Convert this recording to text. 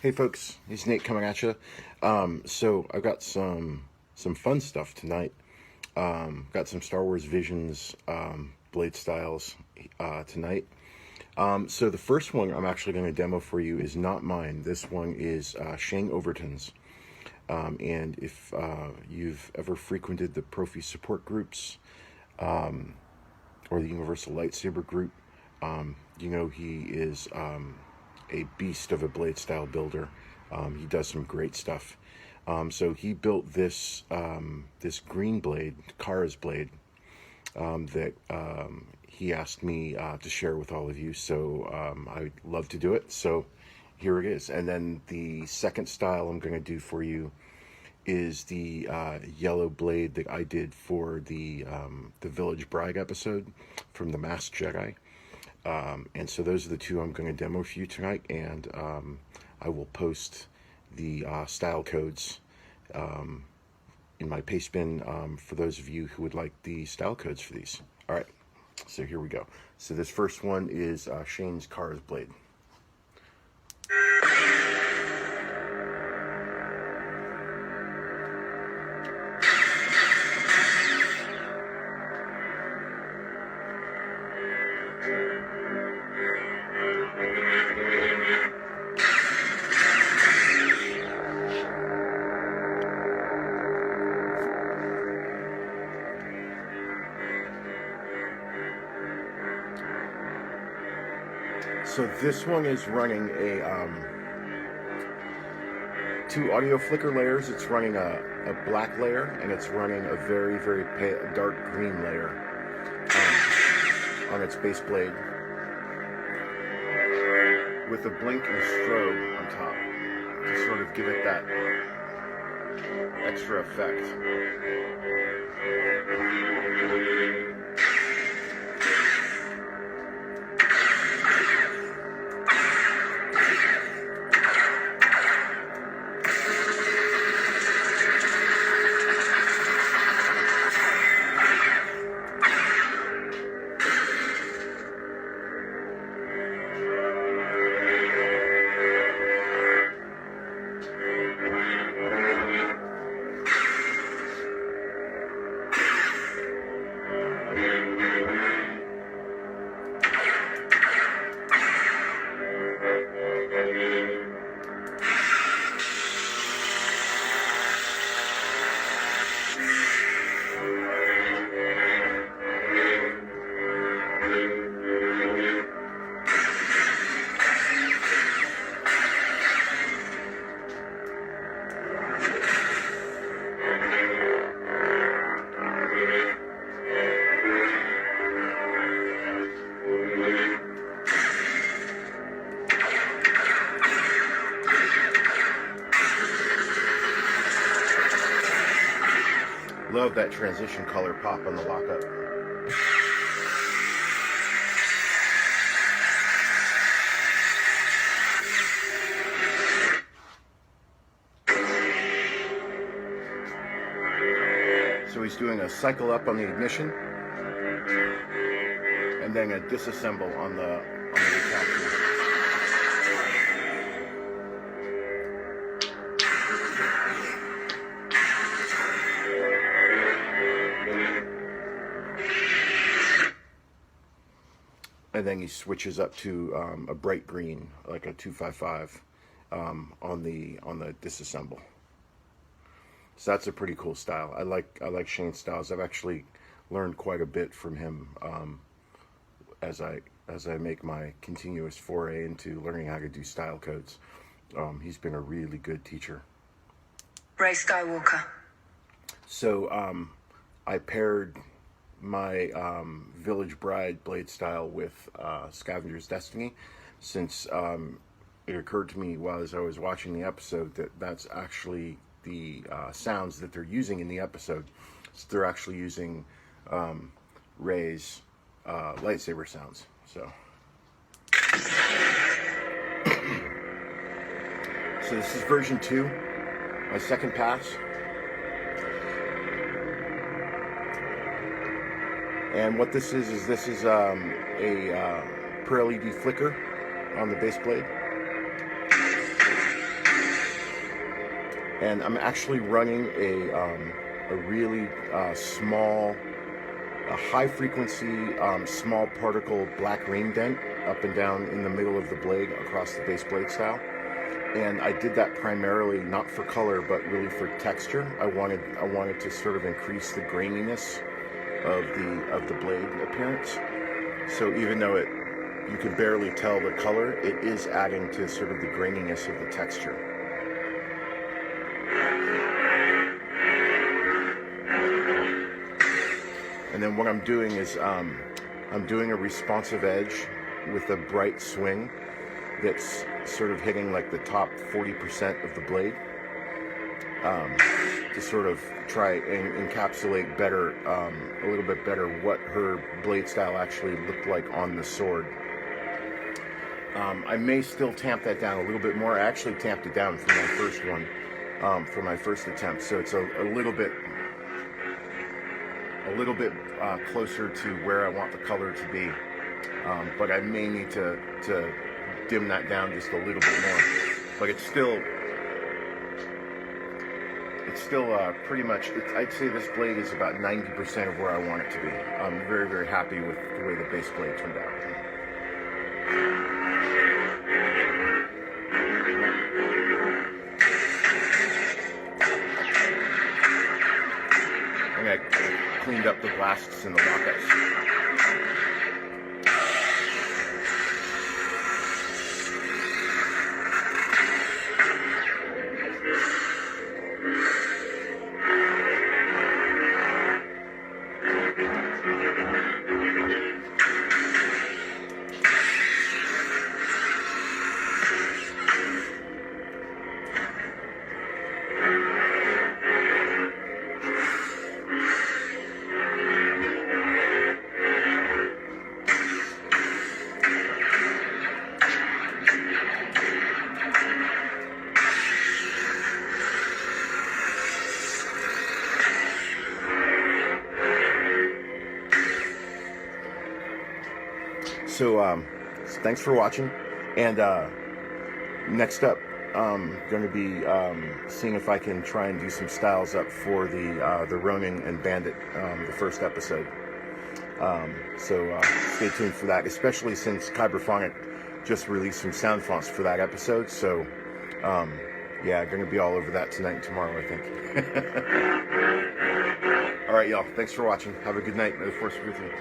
Hey folks, it's Nate coming at you. So I've got some fun stuff tonight. Got some Star Wars Visions Bladestyles tonight. So the first one I'm actually going to demo for you is not mine. This one is Shane Overton's. And if you've ever frequented the Profi support groups or the Universal Lightsaber group, you know he is a beast of a blade style builder. He does some great stuff. So he built this this green blade, Kara's blade, that he asked me to share with all of you. So I'd love to do it. So here it is. And then the second style I'm going to do for you is the yellow blade that I did for the Village Bride episode from the Masked Jedi. And so those are the two I'm going to demo for you tonight, and I will post the style codes in my paste bin for those of you who would like the style codes for these. All right, so here we go. So this first one is Shane's Kara's blade. So this one is running a two audio flicker layers. It's running a black layer, and it's running a very, very dark green layer on its base blade with a blink and a strobe on top to sort of give it that extra effect. Love that transition color pop on the lockup. So he's doing a cycle up on the ignition, and then a disassemble on the retraction. And then he switches up to a bright green, like a 255, on the disassemble. So that's a pretty cool style. I like Shane's styles. I've actually learned quite a bit from him as I make my continuous foray into learning how to do style codes. He's been a really good teacher. Rey Skywalker. So I paired my Village Bride blade style with Scavenger's Destiny, since it occurred to me while I was watching the episode that that's actually the sounds that they're using in the episode. So they're actually using Rey's lightsaber sounds. So so this is version 2, my second pass. And what this is a per LED flicker on the base blade. and I'm actually running a really small, high frequency, small particle black ring dent up and down in the middle of the blade across the base blade style. And I did that primarily not for color, but really for texture. I wanted to sort of increase the graininess of the blade appearance. So even though you can barely tell the color, it is adding to sort of the graininess of the texture. And then what I'm doing is I'm doing a responsive edge with a bright swing that's sort of hitting like the top 40% of the blade, to sort of try and encapsulate better, a little bit better what her blade style actually looked like on the sword. I may still tamp that down a little bit more. I actually tamped it down for my first one, for my first attempt, so it's a little bit closer to where I want the color to be, but I may need to dim that down just a little bit more. But it's still pretty much, I'd say this blade is about 90% of where I want it to be. I'm very, very happy with the way the base blade turned out. And I cleaned up the blasts and the lockups. So thanks for watching, and next up, I'm going to be seeing if I can try and do some styles up for the Ronin and Bandit, the first episode. So stay tuned for that, especially since Kyberphonic just released some sound fonts for that episode. So yeah, going to be all over that tonight and tomorrow, I think. All right, y'all. Thanks for watching. Have a good night. May the Force be with you.